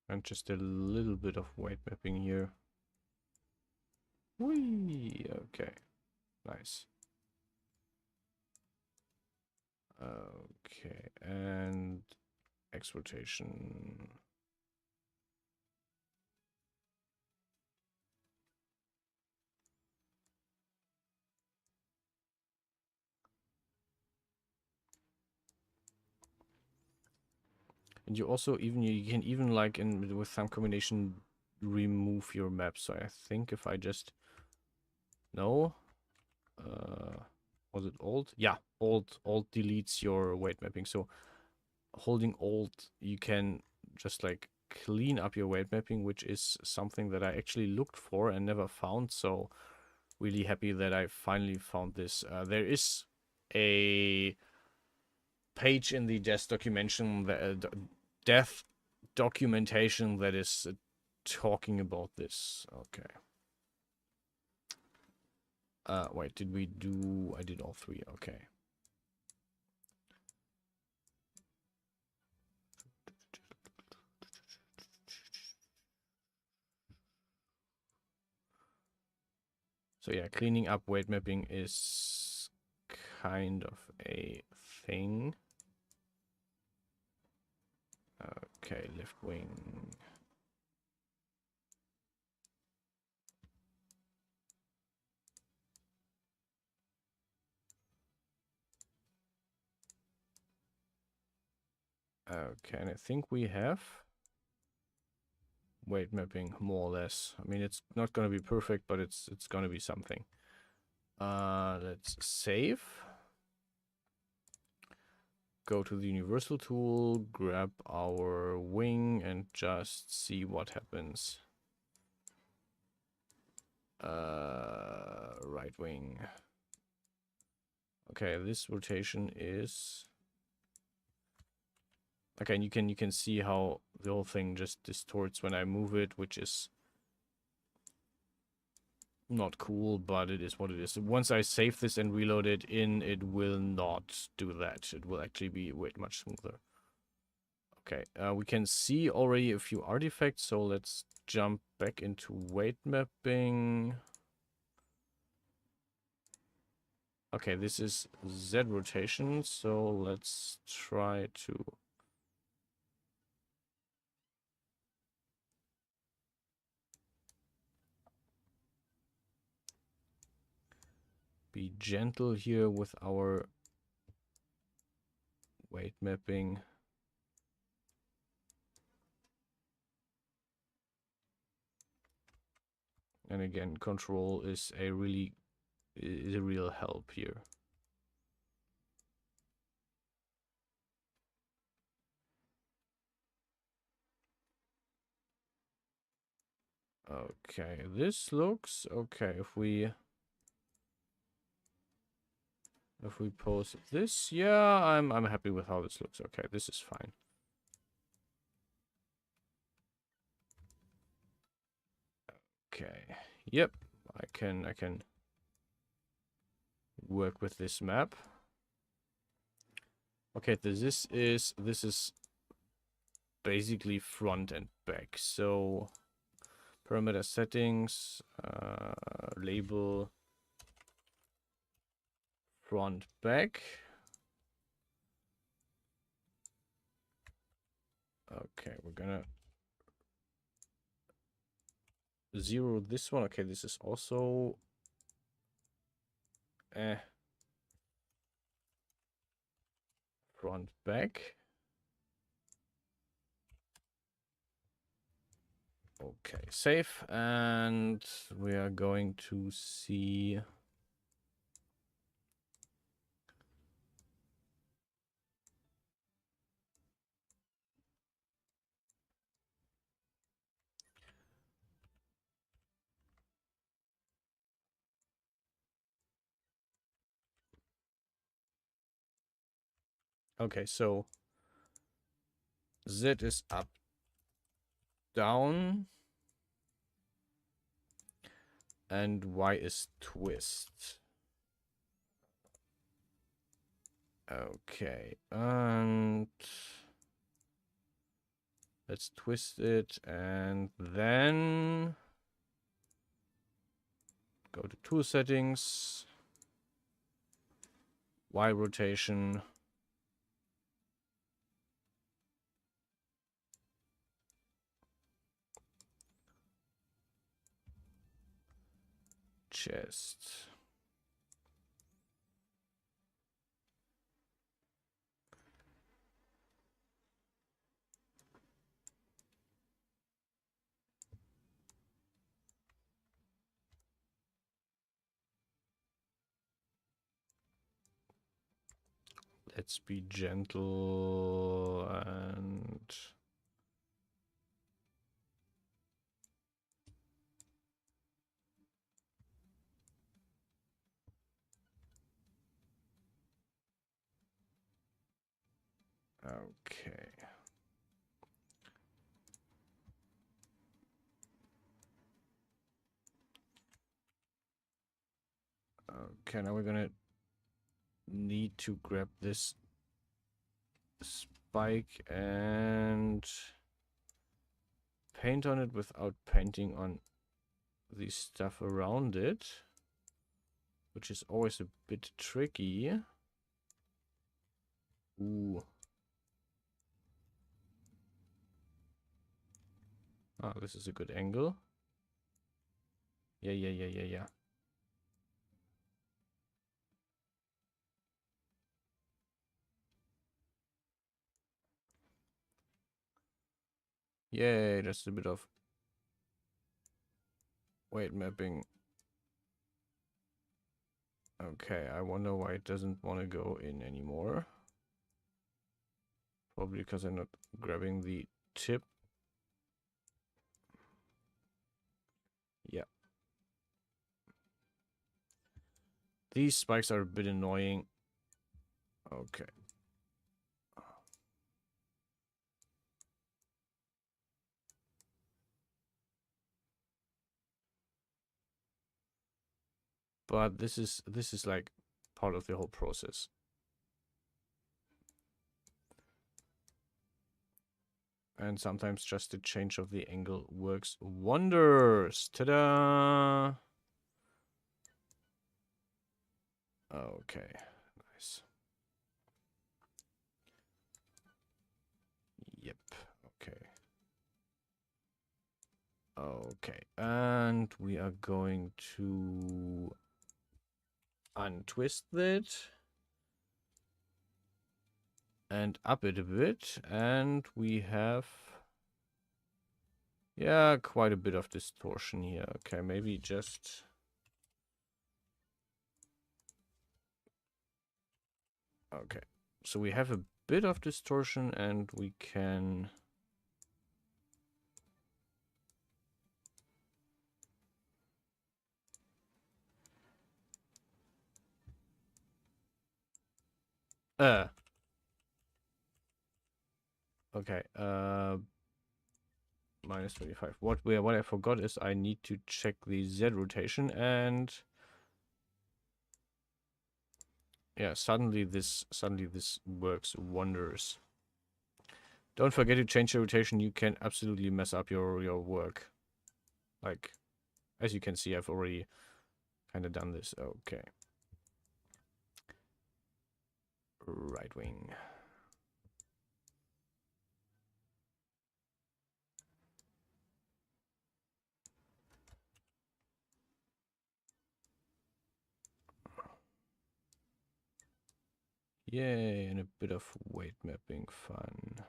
Speaker 1: And just a little bit of weight mapping here. Whee! Okay, nice. Okay, and X rotation. And you also you can even like with some combination remove your map. So I think if I just no, was it Alt? Yeah, Alt deletes your weight mapping. So holding Alt, you can just like clean up your weight mapping, which is something that I actually looked for and never found. So really happy that I finally found this. There is a page in the death documentation that is talking about this. Okay. Wait, did we do... I did all three. Okay. So yeah, cleaning up weight mapping is kind of a thing. Okay, left wing. Okay, and I think we have weight mapping more or less. I mean, it's not going to be perfect, but it's going to be something. Let's save. Go to the universal tool, grab our wing, and just see what happens. Right wing. Okay, this rotation is... Okay, and you can see how the whole thing just distorts when I move it, which is not cool, but it is what it is. Once I save this and reload it in, it will not do that. It will actually be way much smoother. Okay, we can see already a few artifacts, so let's jump back into weight mapping. Okay, this is Z rotation, so let's try to... be gentle here with our weight mapping. And again, control is a real help here. Okay, this looks okay. If we pose this, yeah, I'm happy with how this looks. Okay, this is fine. Okay, yep, I can work with this map. Okay, this is basically front and back. So parameter settings, label front back. Okay, we're gonna zero this one. Okay, this is also front back. Okay, save, and we are going to see. Okay, so Z is up, down, and Y is twist. Okay, and let's twist it, and then go to tool settings, Y rotation, chest. Let's be gentle and okay. Okay, now we're gonna need to grab this spike and paint on it without painting on the stuff around it, which is always a bit tricky. Ooh. Ah, this is a good angle. Yeah. Yay, that's a bit of weight mapping. Okay, I wonder why it doesn't want to go in anymore. Probably because I'm not grabbing the tip. Yeah. These spikes are a bit annoying. Okay. But this is like part of the whole process. And sometimes just the change of the angle works wonders. Ta-da! Okay, nice. Yep, okay. Okay, and we are going to untwist it and up it a bit, and we have, yeah, quite a bit of distortion here. Okay, maybe just okay. So we have a bit of distortion, and we can okay, minus 25. What I forgot is I need to check the Z rotation, and yeah, suddenly this works wonders. Don't forget to change the rotation. You can absolutely mess up your work. Like, as you can see, I've already kind of done this. Okay. Right wing. Yay, and a bit of weight mapping fun.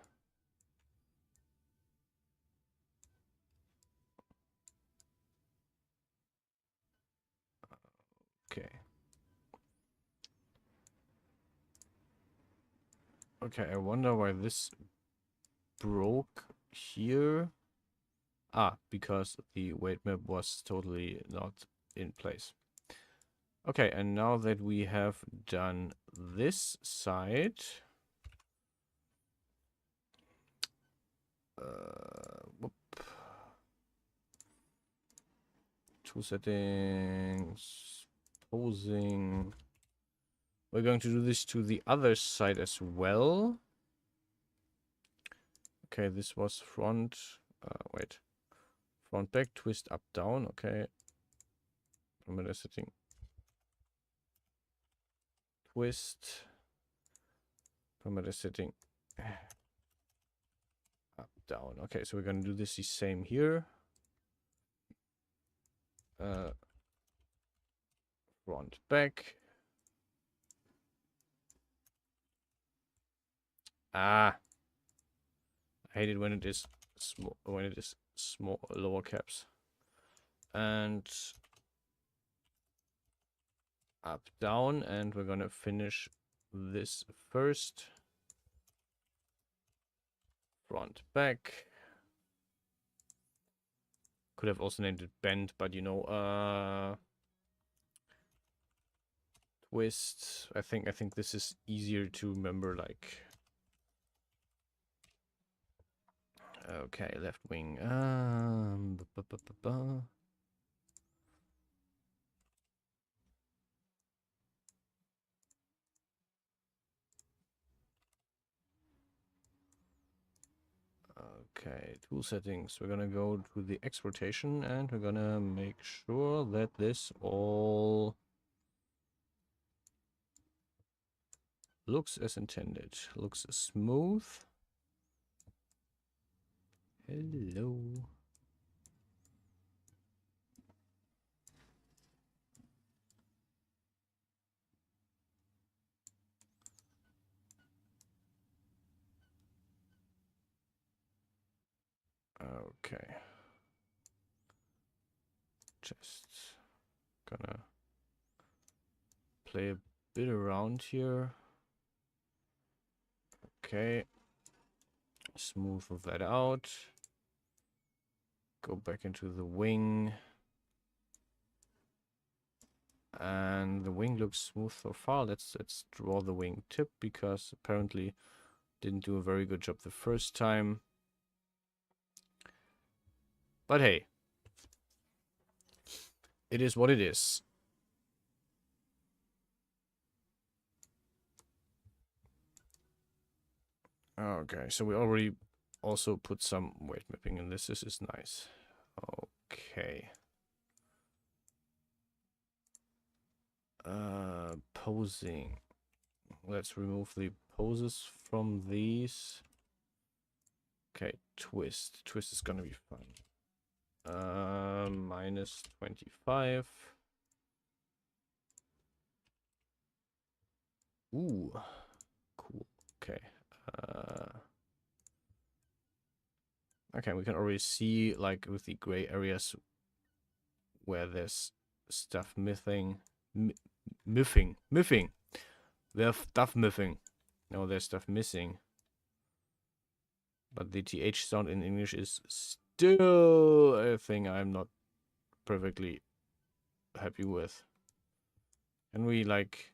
Speaker 1: Okay. Okay, I wonder why this broke here. Ah, because the weight map was totally not in place. Okay, and now that we have done this side, whoop. Two settings, posing. We're going to do this to the other side as well. Okay, this was front. Wait. Front, back, twist, up, down. Okay. Parameter setting. Twist. Parameter setting. Up, down. Okay, so we're going to do this the same here. Front, back. Ah. I hate it when it is small, lower caps. And up, down, and we're gonna finish this first. Front, back. Could have also named it bend, but you know, twist. I think this is easier to remember. Like, okay, left wing. Okay, tool settings. We're gonna go to the X rotation and we're gonna make sure that this all looks as intended. Looks smooth. Hello. Okay. Just gonna play a bit around here. Okay. Smooth that out. Go back into the wing. And the wing looks smooth so far. Let's draw the wing tip because apparently didn't do a very good job the first time. But hey, it is what it is. Okay, so we already also put some weight mapping in this. This is nice. Okay. Posing. Let's remove the poses from these. Okay, twist. Twist is gonna be fun. Minus 25. Ooh, cool. Okay. Okay, we can already see, like, with the gray areas where there's stuff missing. Miffing. There's stuff missing. No, there's stuff missing. But the TH sound in English is still a thing I'm not perfectly happy with. Can we, like,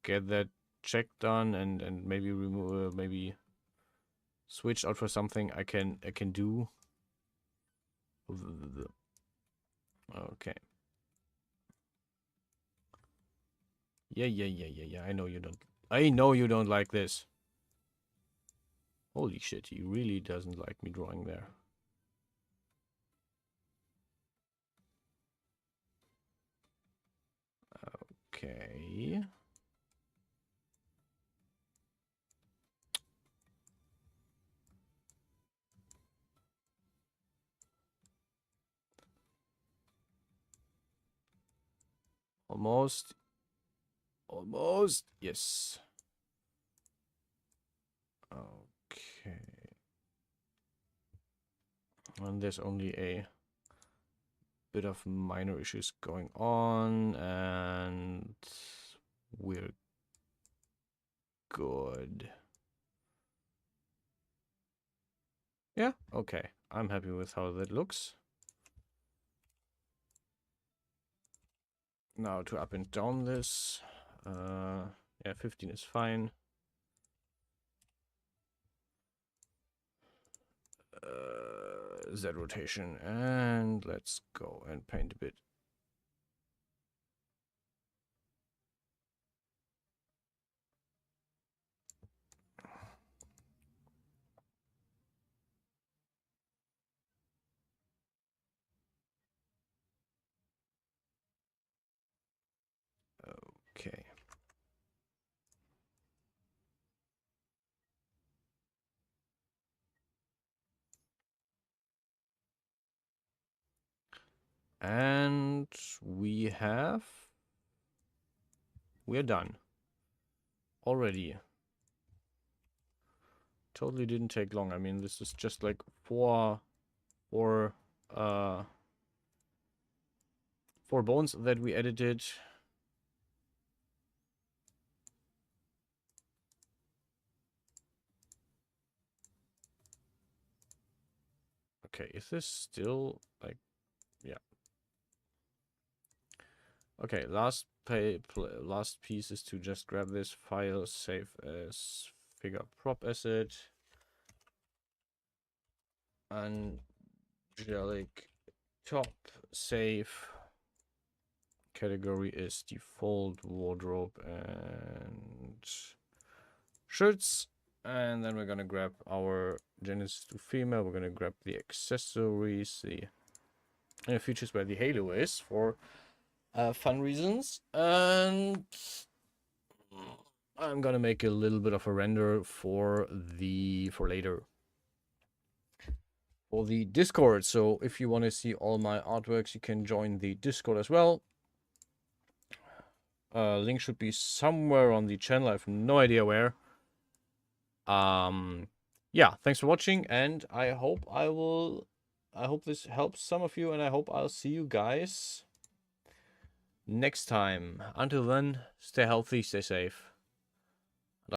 Speaker 1: get that check done and maybe remove, maybe switch out for something I can do? Okay. Yeah. I know you don't like this. Holy shit, he really doesn't like me drawing there. Okay. Almost. Yes. And there's only a bit of minor issues going on, and we're good. Yeah, okay. I'm happy with how that looks. Now to up and down this. Yeah, 15 is fine. Z rotation, and let's go and paint a bit. Okay. And we're done already. Totally didn't take long. I mean, this is just like four bones that we edited. Okay, is this still like, yeah. Okay, last piece is to just grab this file, save as figure prop asset, angelic top, save. Category is default wardrobe and shirts. And then we're gonna grab our Genesis to female. We're gonna grab the accessories, the features where the halo is for fun reasons. And I'm gonna make a little bit of a render for later for the Discord. So if you want to see all my artworks, you can join the Discord as well. Link should be somewhere on the channel. I have no idea where. Yeah, thanks for watching, and I hope this helps some of you, and I hope I'll see you guys next time. Until then, stay healthy, stay safe.